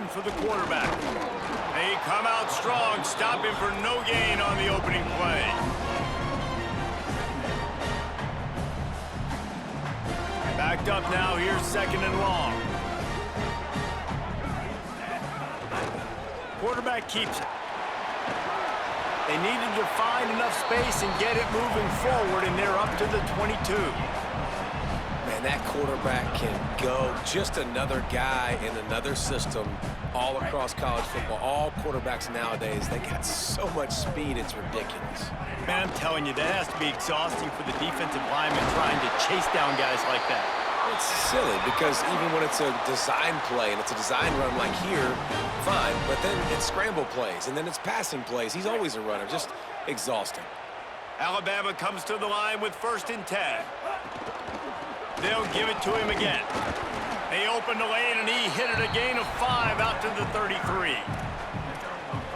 down for the quarterback. They come out strong, stopping for no gain on the opening play. Backed up now, here's 2nd and long. Quarterback keeps it. They needed to find enough space and get it moving forward, and they're up to the 22. Man, that quarterback can go. Just another guy in another system all across college football. All quarterbacks nowadays, they got so much speed, it's ridiculous. Man, I'm telling you, that has to be exhausting for the defensive lineman trying to chase down guys like that. It's silly because even when it's a design play and it's a design run like here, fine, but then it's scramble plays and then it's passing plays. He's always a runner, just exhausting. Alabama comes to the line with 1st and 10. They'll give it to him again. They open the lane and he hit it a gain of 5 out to the 33.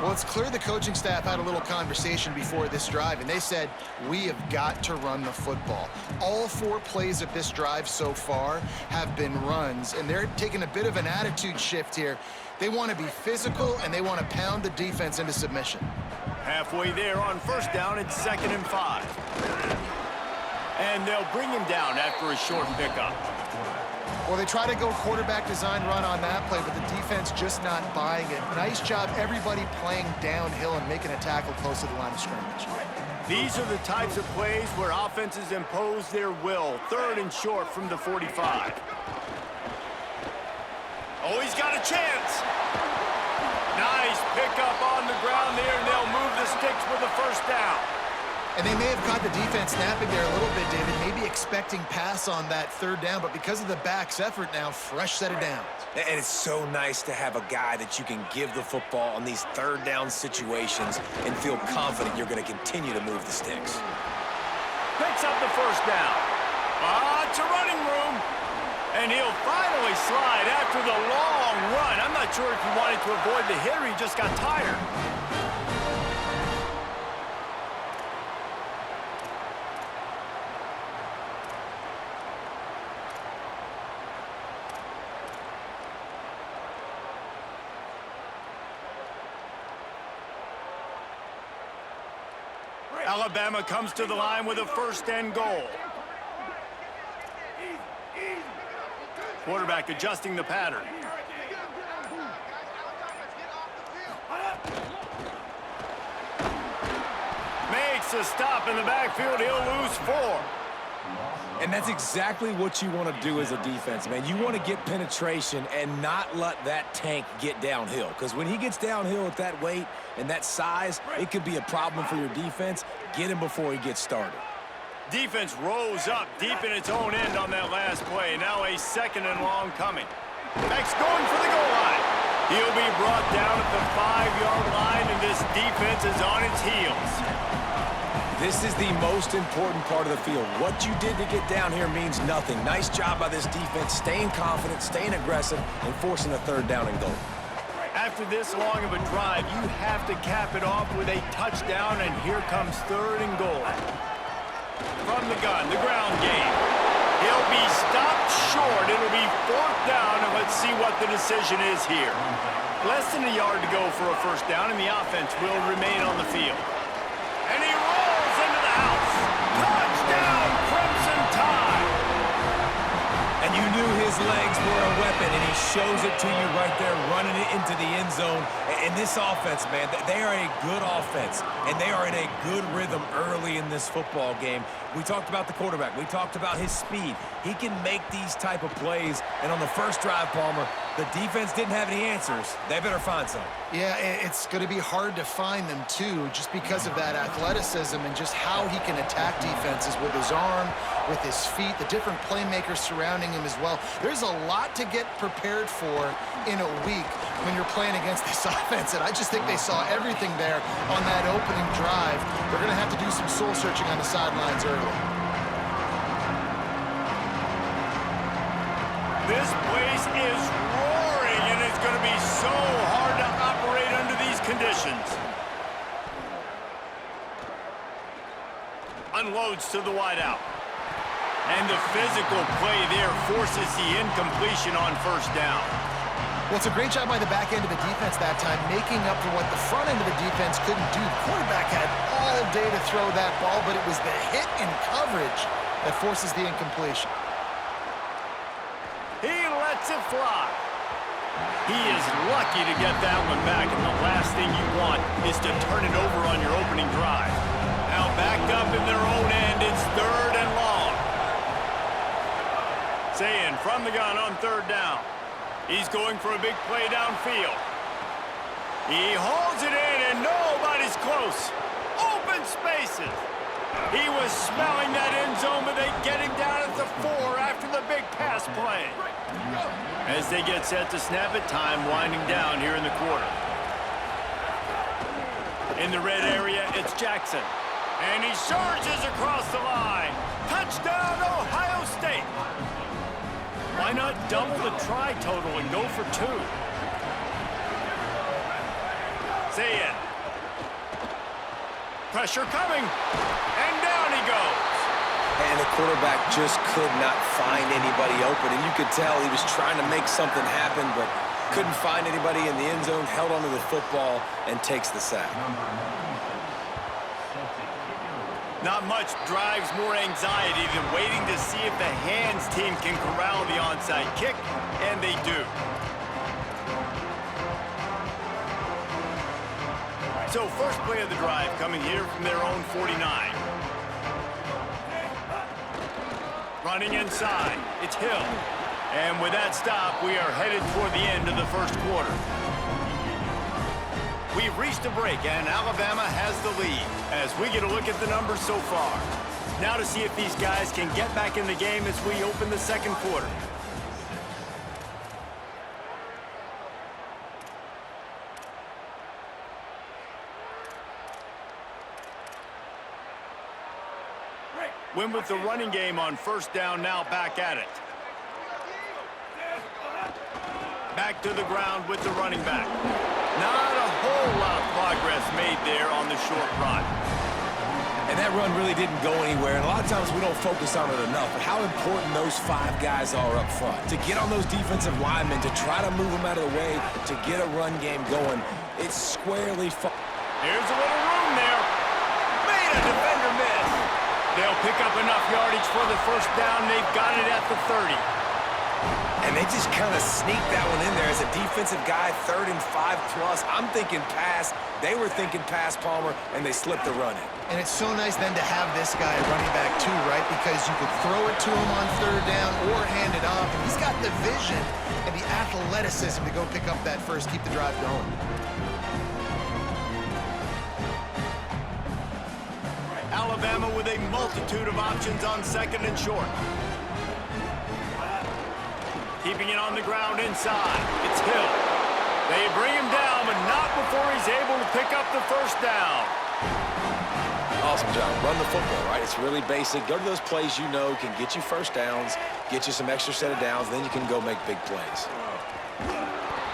Well, it's clear the coaching staff had a little conversation before this drive, and they said, we have got to run the football. All 4 plays of this drive so far have been runs, and they're taking a bit of an attitude shift here. They want to be physical, and they want to pound the defense into submission. Halfway there on 1st down, it's 2nd and 5. And they'll bring him down after a short pickup. Well, they try to go quarterback design run on that play, but the defense just not buying it. Nice job, everybody playing downhill and making a tackle close to the line of scrimmage. These are the types of plays where offenses impose their will. 3rd and short from the 45. Oh, he's got a chance. Nice pickup on the ground there, and they'll move the sticks with a 1st down. And they may have caught the defense snapping there a little bit, David, maybe expecting pass on that 3rd down, but because of the back's effort now, fresh set of downs. And it's so nice to have a guy that you can give the football on these 3rd down situations and feel confident you're going to continue to move the sticks. Picks up the 1st down. It's a running room. And he'll finally slide after the long run. I'm not sure if he wanted to avoid the hit or he just got tired. Alabama comes to the line with a 1st and goal. Quarterback adjusting the pattern. Makes a stop in the backfield. He'll lose 4. And that's exactly what you want to do as a defense, man. You want to get penetration and not let that tank get downhill. Because when he gets downhill at that weight and that size, it could be a problem for your defense. Get him before he gets started. Defense rose up deep in its own end on that last play. Now a 2nd and long coming. Back's going for the goal line. He'll be brought down at the 5-yard line, and this defense is on its heels. This is the most important part of the field. What you did to get down here means nothing. Nice job by this defense, staying confident, staying aggressive, and forcing a 3rd down and goal. After this long of a drive, you have to cap it off with a touchdown, and here comes 3rd and goal. From the gun, the ground game. He'll be stopped short. It'll be 4th down, and let's see what the decision is here. Less than a yard to go for a 1st down, and the offense will remain on the field. And he rolls into the house. Touchdown, Crimson Tide. And you knew his legs were a weapon, and he shows it to you right there, running it into the end zone. And this offense, man, they are a good offense, and they are in a good rhythm early in this football game. We talked about the quarterback. We talked about his speed. He can make these type of plays, and on the 1st drive, Palmer, the defense didn't have any answers. They better find some. Yeah, it's going to be hard to find them, too, just because of that athleticism and just how he can attack defenses with his arm, with his feet, the different playmakers surrounding him as well. There's a lot to get prepared for in a week when you're playing against this offense, and I just think they saw everything there on that opening drive. They're going to have to do some soul-searching on the sidelines early. This place is roaring, and it's going to be so hard to operate under these conditions. Unloads to the wideout. And the physical play there forces the incompletion on 1st down. Well, it's a great job by the back end of the defense that time, making up for what the front end of the defense couldn't do. The quarterback had all day to throw that ball, but it was the hit in coverage that forces the incompletion. He lets it fly. He is lucky to get that one back, and the last thing you want is to turn it over on your opening drive. Now backed up in their own end, it's 3rd and long. Saying from the gun on 3rd down. He's going for a big play downfield. He hauls it in, and nobody's close. Open spaces. He was smelling that end zone, but they get him down at the 4 after the big pass play. As they get set to snap it, time winding down here in the quarter. In the red area, it's Jackson. And he surges across the line. Touchdown, Ohio State. Why not double the try total and go for 2? Zayn. Pressure coming. And down he goes. And the quarterback just could not find anybody open. And you could tell he was trying to make something happen, but couldn't find anybody in the end zone, held onto the football, and takes the sack. Not much drives more anxiety than waiting to see if the hands team can corral the onside kick, and they do. So first play of the drive coming here from their own 49. Running inside, it's Hill. And with that stop, we are headed toward the end of the first quarter. We've reached a break, and Alabama has the lead as we get a look at the numbers so far. Now to see if these guys can get back in the game as we open the second quarter. Win with the running game on first down, now back at it. Back to the ground with the running back. Not a whole lot of progress made there on the short run. And that run really didn't go anywhere. And a lot of times we don't focus on it enough. But how important those 5 guys are up front. To get on those defensive linemen, to try to move them out of the way, to get a run game going. It's squarely fun. Here's a little room there. Made a defender miss. They'll pick up enough yardage for the first down. They've got it at the 30. And they just kind of sneaked that one in there as a defensive guy, 3rd and 5+. I'm thinking pass. They were thinking pass, Palmer, and they slipped the run in. And it's so nice then to have this guy running back too, right? Because you could throw it to him on 3rd down or hand it off. And he's got the vision and the athleticism to go pick up that first, keep the drive going. Alabama with a multitude of options on 2nd and short. Keeping it on the ground inside. It's Hill. They bring him down, but not before he's able to pick up the first down. Awesome job. Run the football, right? It's really basic. Go to those plays you know can get you first downs, get you some extra set of downs, then you can go make big plays.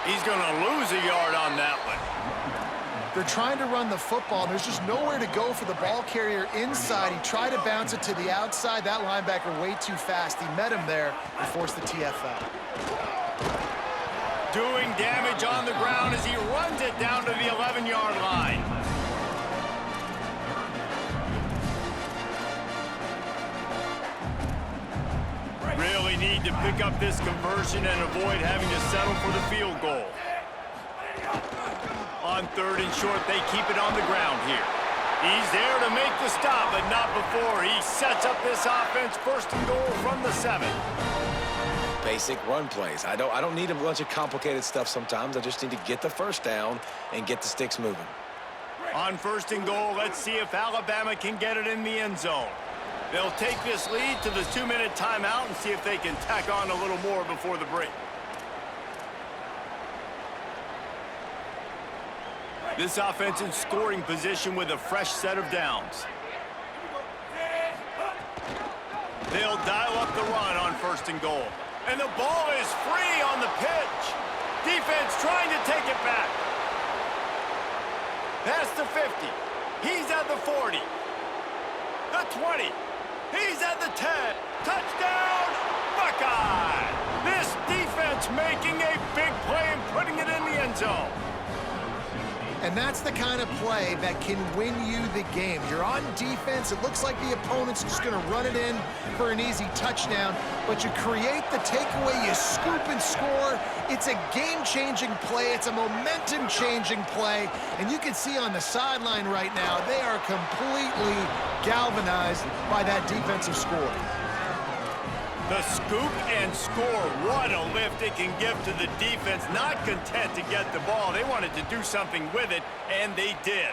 He's going to lose a yard on that one. They're trying to run the football. There's just nowhere to go for the ball carrier inside. He tried to bounce it to the outside. That linebacker way too fast. He met him there and forced the TFL. Doing damage on the ground as he runs it down to the 11-yard line. Really need to pick up this conversion and avoid having to settle for the field goal. On 3rd and short, they keep it on the ground here. He's there to make the stop, but not before. He sets up this offense 1st and goal from the 7. Basic run plays. I don't need a bunch of complicated stuff sometimes. I just need to get the first down and get the sticks moving. On 1st and goal, let's see if Alabama can get it in the end zone. They'll take this lead to the 2-minute timeout and see if they can tack on a little more before the break. This offense in scoring position with a fresh set of downs. They'll dial up the run on 1st and goal. And the ball is free on the pitch. Defense trying to take it back. Past the 50. He's at the 40. The 20. He's at the 10. Touchdown, Buckeye! This defense making a big play in end zone. And that's the kind of play that can win you the game. You're on defense. It looks like the opponent's just going to run it in for an easy touchdown, but you create the takeaway, you scoop and score. It's a game-changing play. It's a momentum-changing play. And you can see on the sideline right now, they are completely galvanized by that defensive score. The scoop and score, what a lift it can give to the defense. Not content to get the ball, they wanted to do something with it, and they did.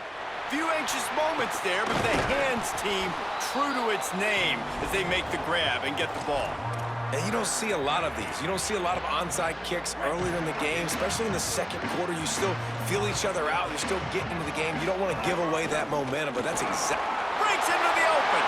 Few anxious moments there, but the hands team true to its name as they make the grab and get the ball. And you don't see a lot of these. You don't see a lot of onside kicks earlier in the game, especially in the second quarter. You still feel each other out. You're still getting into the game. You don't want to give away that momentum, but that's exactly... Breaks into the open.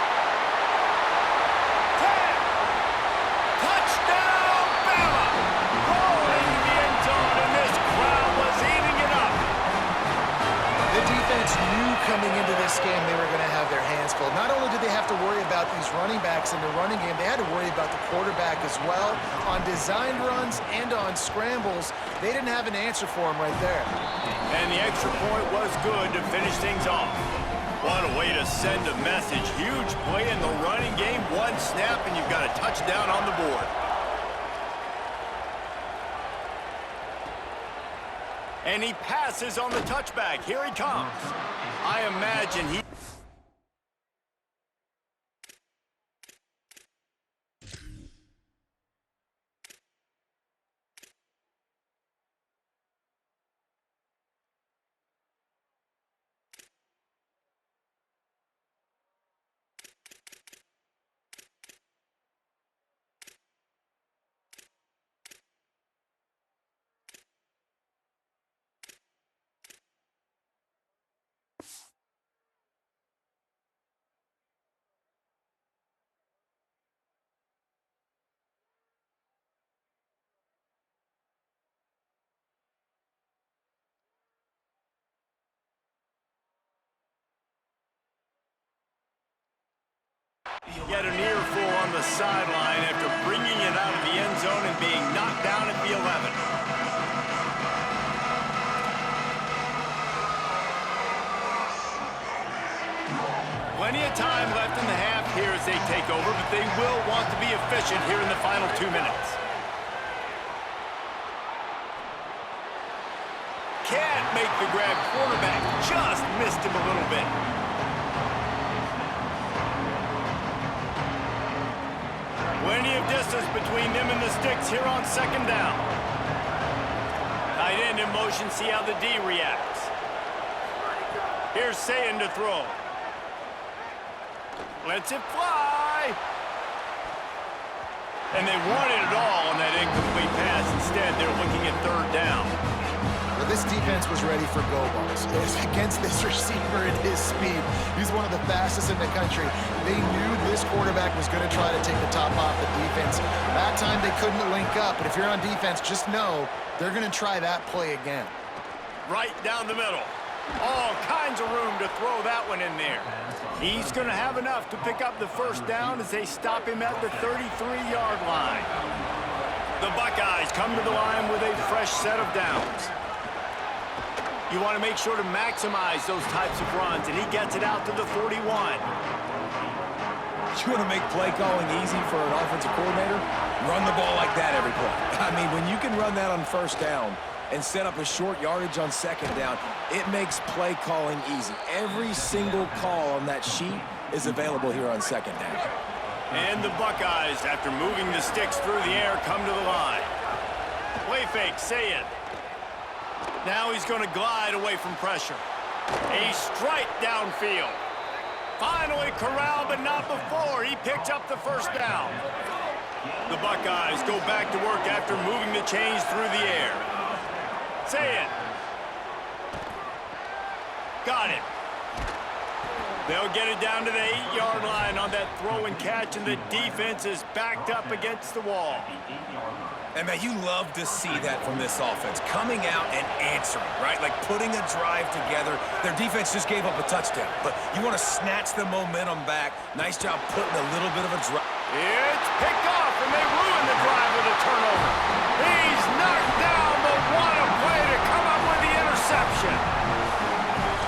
Coming into this game, they were going to have their hands full. Not only did they have to worry about these running backs in the running game, they had to worry about the quarterback as well. On designed runs and on scrambles, they didn't have an answer for him right there. And the extra point was good to finish things off. What a way to send a message. Huge play in the running game. One snap, and you've got a touchdown on the board. And he passes on the touchback. Here he comes. I imagine he... Yet an earful on the sideline after bringing it out of the end zone and being knocked down at the 11. Plenty of time left in the half here as they take over, but they will want to be efficient here in the final 2 minutes. Can't make the grab. Quarterback just missed him a little bit. Plenty of distance between them and the sticks here on second down. Tight end in motion, see how the D reacts. Here's Sayin to throw. Lets it fly. And they wanted it all on that incomplete pass. Instead, they're looking at third down. Well, this defense was ready for go balls. It was against this receiver at his speed. He's one of the fastest in the country. They knew this quarterback was going to try to take the top off the defense. That time they couldn't link up, but if you're on defense, just know they're going to try that play again. Right down the middle. All kinds of room to throw that one in there. He's going to have enough to pick up the first down as they stop him at the 33-yard line. The Buckeyes come to the line with a fresh set of downs. You want to make sure to maximize those types of runs, and he gets it out to the 41. You want to make play calling easy for an offensive coordinator? Run the ball like that every play. I mean, when you can run that on first down and set up a short yardage on second down, it makes play calling easy. Every single call on that sheet is available here on second down. And the Buckeyes, after moving the sticks through the air, come to the line. Play fake, say it. Now he's going to glide away from pressure. A strike downfield. Finally corralled, but not before. He picked up the first down. The Buckeyes go back to work after moving the chains through the air. Say it. Got it. They'll get it down to the 8-yard line on that throw and catch, and the defense is backed up against the wall. And, man, you love to see that from this offense, coming out and answering, right? Like putting a drive together. Their defense just gave up a touchdown, but you want to snatch the momentum back. Nice job putting a little bit of a drive. It's picked off, and they ruin the drive with a turnover. He's knocked down, but what a play to come up with completion.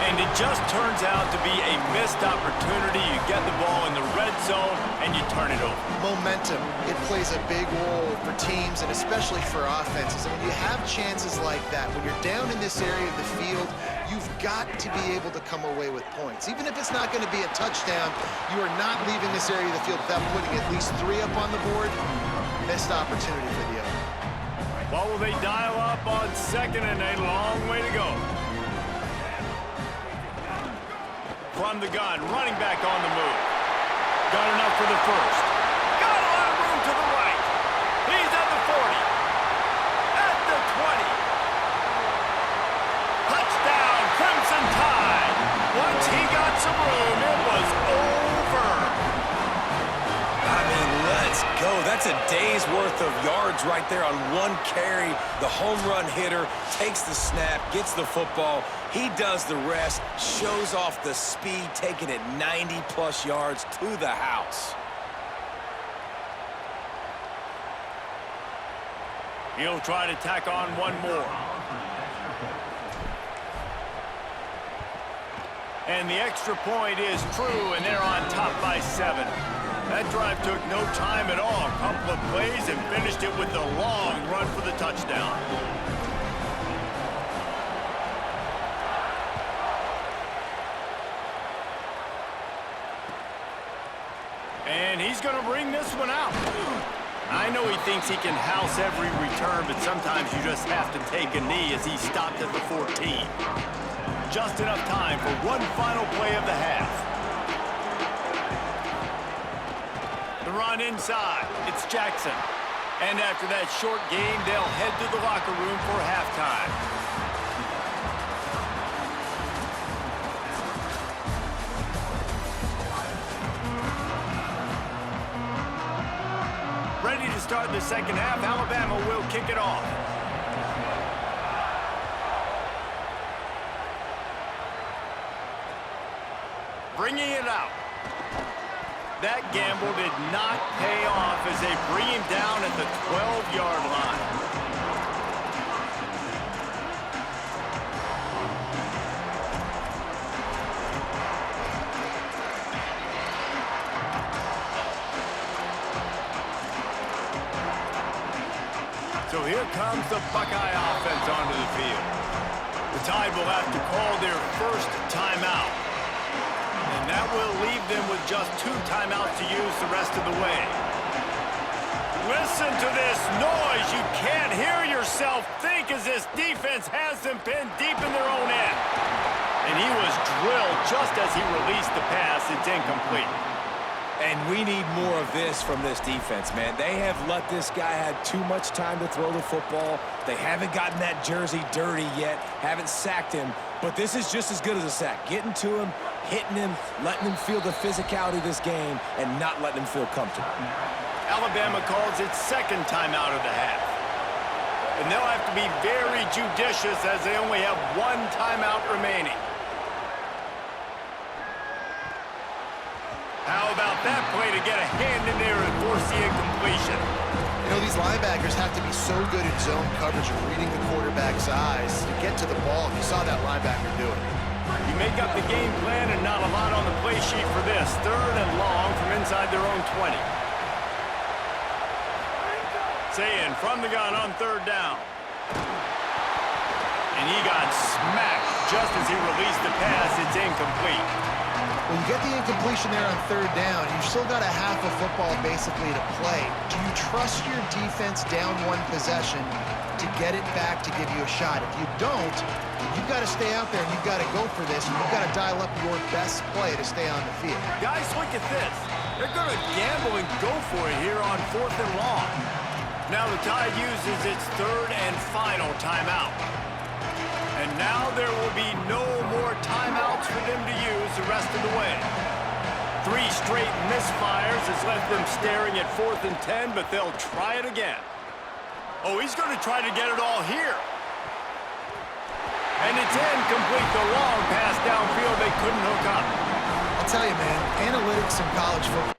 And it just turns out to be a missed opportunity. You get the ball in the red zone, and you turn it over. Momentum, it plays a big role for teams and especially for offenses. And when you have chances like that, when you're down in this area of the field, you've got to be able to come away with points. Even if it's not going to be a touchdown, you are not leaving this area of the field without putting at least 3 up on the board. Missed opportunity for the other. What will they dial up on second and a long way to go? From the gun, running back on the move. Got enough for the first. Got a lot of room to the right. He's at the 40. At the 20. Touchdown, Crimson Tide. Once he got some room, it was over. I mean, let's go. That's a day's worth of yards right there on one carry. The home run hitter takes the snap, gets the football. He does the rest, shows off the speed, taking it 90-plus yards to the house. He'll try to tack on one more. And the extra point is true, and they're on top by 7. That drive took no time at all. A couple of plays and finished it with a long run for the touchdown. And he's going to bring this one out. I know he thinks he can house every return, but sometimes you just have to take a knee as he stopped at the 14. Just enough time for one final play of the half. The run inside. It's Jackson. And after that short game, they'll head to the locker room for halftime. Ready to start the second half. Alabama will kick it off. Bringing it out. That gamble did not pay off as they bring him down at the 12-yard line. So here comes the Buckeye offense onto the field. The Tide will have to call their first timeout. And that will leave them with just 2 timeouts to use the rest of the way. Listen to this noise. You can't hear yourself think as this defense has them pinned deep in their own end. And he was drilled just as he released the pass. It's incomplete. And we need more of this from this defense, man. They have let this guy have too much time to throw the football. They haven't gotten that jersey dirty yet, haven't sacked him. But this is just as good as a sack. Getting to him, hitting him, letting him feel the physicality of this game, and not letting him feel comfortable. Alabama calls its second timeout of the half. And they'll have to be very judicious as they only have 1 timeout remaining. How about that play to get a hand in there and force the incompletion? You know, these linebackers have to be so good at zone coverage of reading the quarterback's eyes to get to the ball. You saw that linebacker do it. You make up the game plan and not a lot on the play sheet for this. 3rd and long from inside their own 20. Saying from the gun on 3rd down. And he got smacked just as he released the pass. It's incomplete. When you get the incompletion there on 3rd down, you've still got a half of football basically to play. Do you trust your defense down 1 possession to get it back to give you a shot? If you don't, you've got to stay out there and you've got to go for this. And you've got to dial up your best play to stay on the field. Guys, look at this. They're going to gamble and go for it here on 4th and long. Now the Tide uses its 3rd and final timeout. And now there will be no more timeouts for them to use the rest of the way. 3 straight misfires has left them staring at 4th and 10, but they'll try it again. Oh, he's going to try to get it all here. And it's incomplete. The long pass downfield they couldn't hook up. I'll tell you, man, analytics in college football.